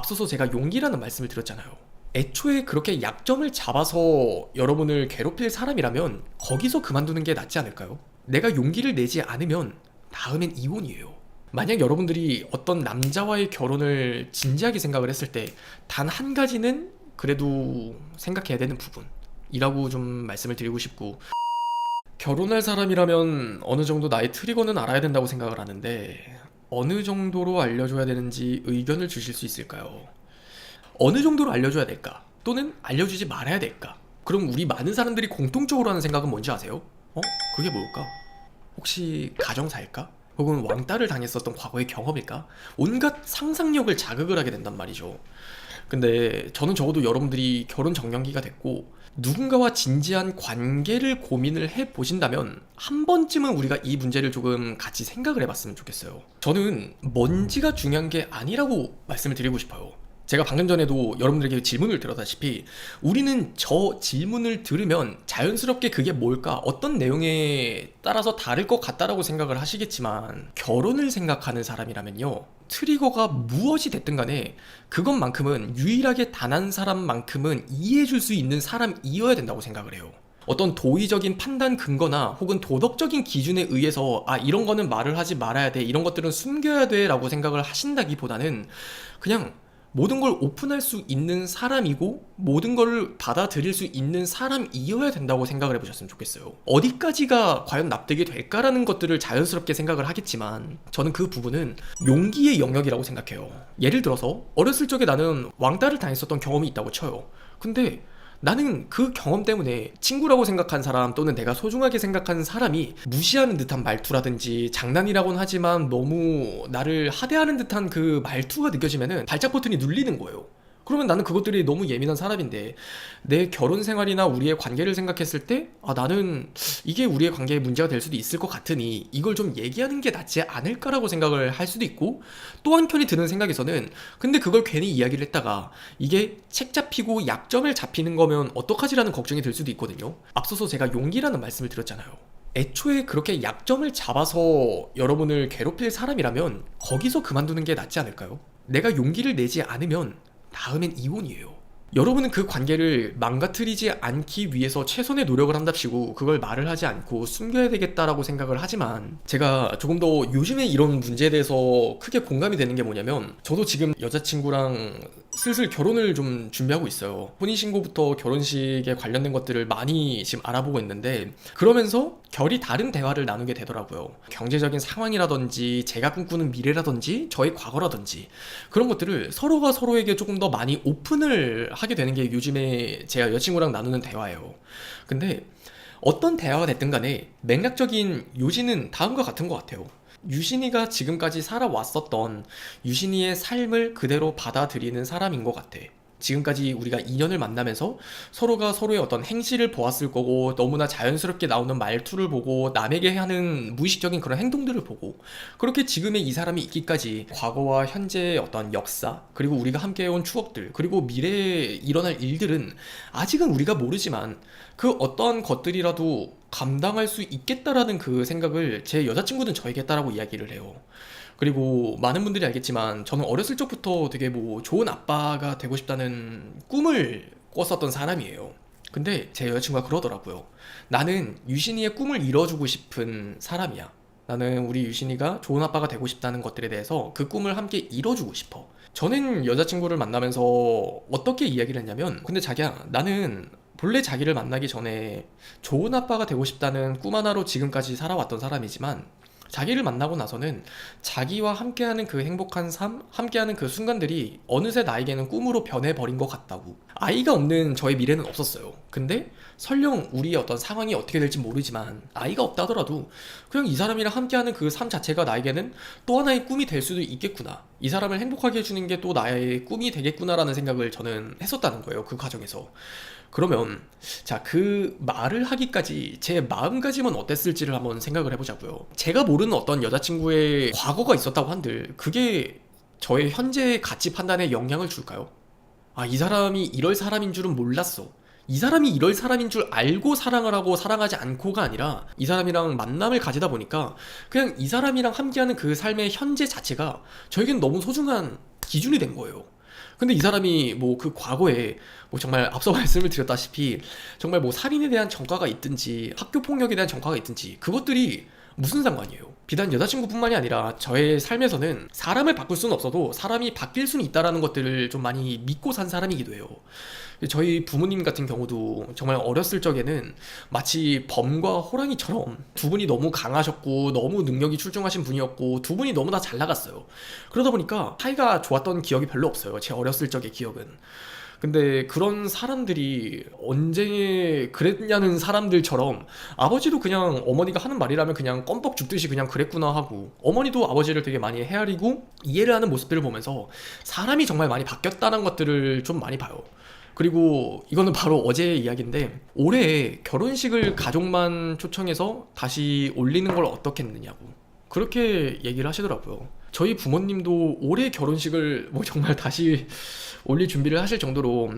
앞서서 제가 용기라는 말씀을 드렸잖아요. 애초에 그렇게 약점을 잡아서 여러분을 괴롭힐 사람이라면 거기서 그만두는 게 낫지 않을까요? 내가 용기를 내지 않으면 다음엔 이혼이에요. 만약 여러분들이 어떤 남자와의 결혼을 진지하게 생각을 했을 때 단 한 가지는 그래도 생각해야 되는 부분이라고 좀 말씀을 드리고 싶고, 결혼할 사람이라면 어느 정도 나의 트리거는 알아야 된다고 생각을 하는데 어느 정도로 알려줘야 되는지 의견을 주실 수 있을까요? 어느 정도로 알려줘야 될까? 또는 알려주지 말아야 될까? 그럼 우리 많은 사람들이 공통적으로 하는 생각은 뭔지 아세요? 그게 뭘까? 혹시 가정사일까? 혹은 왕따를 당했었던 과거의 경험일까? 온갖 상상력을 자극을 하게 된단 말이죠. 근데 저는 적어도 여러분들이 결혼 정년기가 됐고 누군가와 진지한 관계를 고민을 해보신다면 한 번쯤은 우리가 이 문제를 조금 같이 생각을 해봤으면 좋겠어요. 저는 먼지가 중요한 게 아니라고 말씀을 드리고 싶어요. 제가 방금 전에도 여러분들에게 질문을 드렸다시피 우리는 저 질문을 들으면 자연스럽게 그게 뭘까, 어떤 내용에 따라서 다를 것 같다라고 생각을 하시겠지만, 결혼을 생각하는 사람이라면요, 트리거가 무엇이 됐든 간에 그것만큼은 유일하게 단 한 사람만큼은 이해해줄 수 있는 사람이어야 된다고 생각을 해요. 어떤 도의적인 판단 근거나 혹은 도덕적인 기준에 의해서 이런 거는 말을 하지 말아야 돼, 이런 것들은 숨겨야 돼 라고 생각을 하신다기보다는 그냥 모든 걸 오픈할 수 있는 사람이고 모든 걸 받아들일 수 있는 사람이어야 된다고 생각을 해보셨으면 좋겠어요. 어디까지가 과연 납득이 될까라는 것들을 자연스럽게 생각을 하겠지만 저는 그 부분은 용기의 영역이라고 생각해요. 예를 들어서 어렸을 적에 나는 왕따를 당했었던 경험이 있다고 쳐요. 근데 나는 그 경험 때문에 친구라고 생각한 사람 또는 내가 소중하게 생각하는 사람이 무시하는 듯한 말투라든지 장난이라고는 하지만 너무 나를 하대하는 듯한 그 말투가 느껴지면은 발작 버튼이 눌리는 거예요. 그러면 나는 그것들이 너무 예민한 사람인데 내 결혼 생활이나 우리의 관계를 생각했을 때 나는 이게 우리의 관계에 문제가 될 수도 있을 것 같으니 이걸 좀 얘기하는 게 낫지 않을까라고 생각을 할 수도 있고, 또 한편이 드는 생각에서는 근데 그걸 괜히 이야기를 했다가 이게 책 잡히고 약점을 잡히는 거면 어떡하지라는 걱정이 들 수도 있거든요. 앞서서 제가 용기라는 말씀을 드렸잖아요. 애초에 그렇게 약점을 잡아서 여러분을 괴롭힐 사람이라면 거기서 그만두는 게 낫지 않을까요? 내가 용기를 내지 않으면 다음엔 이혼이에요. 여러분은 그 관계를 망가뜨리지 않기 위해서 최선의 노력을 한답시고 그걸 말을 하지 않고 숨겨야 되겠다라고 생각을 하지만, 제가 조금 더 요즘에 이런 문제에 대해서 크게 공감이 되는 게 뭐냐면, 저도 지금 여자친구랑 슬슬 결혼을 좀 준비하고 있어요. 혼인신고부터 결혼식에 관련된 것들을 많이 지금 알아보고 있는데, 그러면서 결이 다른 대화를 나누게 되더라고요. 경제적인 상황이라든지 제가 꿈꾸는 미래라든지 저의 과거라든지 그런 것들을 서로가 서로에게 조금 더 많이 오픈을 하게 되는 게 요즘에 제가 여자친구랑 나누는 대화예요. 근데 어떤 대화가 됐든 간에 맥락적인 요지는 다음과 같은 것 같아요. 유신이가 지금까지 살아왔었던 유신이의 삶을 그대로 받아들이는 사람인 것 같아. 지금까지 우리가 인연을 만나면서 서로가 서로의 어떤 행실을 보았을 거고, 너무나 자연스럽게 나오는 말투를 보고, 남에게 하는 무의식적인 그런 행동들을 보고, 그렇게 지금의 이 사람이 있기까지 과거와 현재의 어떤 역사, 그리고 우리가 함께 해온 추억들, 그리고 미래에 일어날 일들은 아직은 우리가 모르지만 그 어떠한 것들이라도 감당할 수 있겠다라는 그 생각을 제 여자친구는 저에게 했다라고 이야기를 해요. 그리고 많은 분들이 알겠지만 저는 어렸을 적부터 되게 좋은 아빠가 되고 싶다는 꿈을 꿨었던 사람이에요. 근데 제 여자친구가 그러더라고요. 나는 유신이의 꿈을 이뤄주고 싶은 사람이야. 나는 우리 유신이가 좋은 아빠가 되고 싶다는 것들에 대해서 그 꿈을 함께 이뤄주고 싶어. 저는 여자친구를 만나면서 어떻게 이야기를 했냐면, 근데 자기야, 나는 본래 자기를 만나기 전에 좋은 아빠가 되고 싶다는 꿈 하나로 지금까지 살아왔던 사람이지만 자기를 만나고 나서는 자기와 함께하는 그 행복한 삶, 함께하는 그 순간들이 어느새 나에게는 꿈으로 변해버린 것 같다고. 아이가 없는 저의 미래는 없었어요. 근데 설령 우리의 어떤 상황이 어떻게 될지 모르지만 아이가 없다 하더라도 그냥 이 사람이랑 함께하는 그 삶 자체가 나에게는 또 하나의 꿈이 될 수도 있겠구나, 이 사람을 행복하게 해주는 게 또 나의 꿈이 되겠구나라는 생각을 저는 했었다는 거예요, 그 과정에서. 그러면 자, 그 말을 하기까지 제 마음가짐은 어땠을지를 한번 생각을 해보자고요. 제가 모르는 어떤 여자친구의 과거가 있었다고 한들 그게 저의 현재의 가치 판단에 영향을 줄까요? 이 사람이 이럴 사람인 줄은 몰랐어, 이 사람이 이럴 사람인 줄 알고 사랑을 하고 사랑하지 않고가 아니라 이 사람이랑 만남을 가지다 보니까 그냥 이 사람이랑 함께하는 그 삶의 현재 자체가 저에겐 너무 소중한 기준이 된 거예요. 근데 이 사람이 뭐 그 과거에 뭐 정말 앞서 말씀을 드렸다시피 정말 뭐 살인에 대한 전과가 있든지 학교 폭력에 대한 전과가 있든지 그것들이 무슨 상관이에요? 비단 여자친구뿐만이 아니라 저의 삶에서는 사람을 바꿀 수는 없어도 사람이 바뀔 수는 있다라는 것들을 좀 많이 믿고 산 사람이기도 해요. 저희 부모님 같은 경우도 정말 어렸을 적에는 마치 범과 호랑이처럼 두 분이 너무 강하셨고 너무 능력이 출중하신 분이었고 두 분이 너무나 잘 나갔어요. 그러다 보니까 사이가 좋았던 기억이 별로 없어요. 제 어렸을 적의 기억은. 근데 그런 사람들이 언제 그랬냐는 사람들처럼 아버지도 그냥 어머니가 하는 말이라면 그냥 껌뻑 죽듯이 그냥 그랬구나 하고 어머니도 아버지를 되게 많이 헤아리고 이해를 하는 모습들을 보면서 사람이 정말 많이 바뀌었다는 것들을 좀 많이 봐요. 그리고 이거는 바로 어제의 이야기인데 올해 결혼식을 가족만 초청해서 다시 올리는 걸 어떻게 했느냐고 그렇게 얘기를 하시더라고요. 저희 부모님도 올해 결혼식을 뭐 정말 다시 올릴 준비를 하실 정도로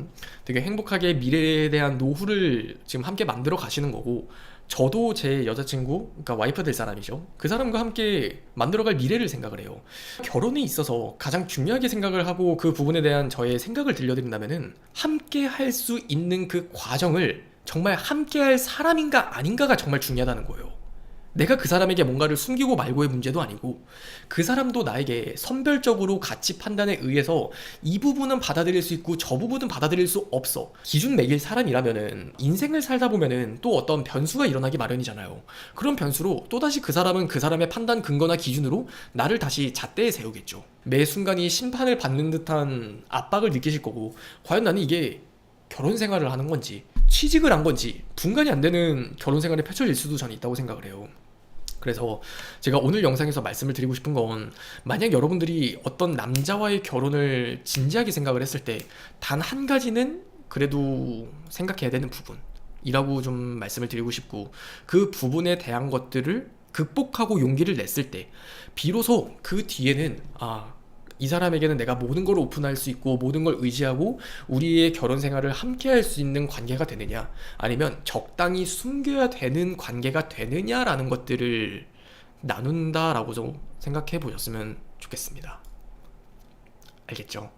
되게 행복하게 미래에 대한 노후를 지금 함께 만들어 가시는 거고 저도 제 여자친구, 그러니까 와이프 될 사람이죠. 그 사람과 함께 만들어갈 미래를 생각을 해요. 결혼에 있어서 가장 중요하게 생각을 하고 그 부분에 대한 저의 생각을 들려드린다면은 함께 할 수 있는 그 과정을 정말 함께 할 사람인가 아닌가가 정말 중요하다는 거예요. 내가 그 사람에게 뭔가를 숨기고 말고의 문제도 아니고 그 사람도 나에게 선별적으로 가치 판단에 의해서 이 부분은 받아들일 수 있고 저 부분은 받아들일 수 없어. 기준 매길 사람이라면은 인생을 살다 보면은 또 어떤 변수가 일어나기 마련이잖아요. 그런 변수로 또다시 그 사람은 그 사람의 판단 근거나 기준으로 나를 다시 잣대에 세우겠죠. 매 순간이 심판을 받는 듯한 압박을 느끼실 거고 과연 나는 이게 결혼 생활을 하는 건지 취직을 한 건지 분간이 안 되는 결혼 생활이 펼쳐질 수도 저는 있다고 생각을 해요. 그래서 제가 오늘 영상에서 말씀을 드리고 싶은 건 만약 여러분들이 어떤 남자와의 결혼을 진지하게 생각을 했을 때 단 한 가지는 그래도 생각해야 되는 부분이라고 좀 말씀을 드리고 싶고 그 부분에 대한 것들을 극복하고 용기를 냈을 때 비로소 그 뒤에는 이 사람에게는 내가 모든 걸 오픈할 수 있고 모든 걸 의지하고 우리의 결혼 생활을 함께 할 수 있는 관계가 되느냐 아니면 적당히 숨겨야 되는 관계가 되느냐라는 것들을 나눈다라고 좀 생각해 보셨으면 좋겠습니다. 알겠죠?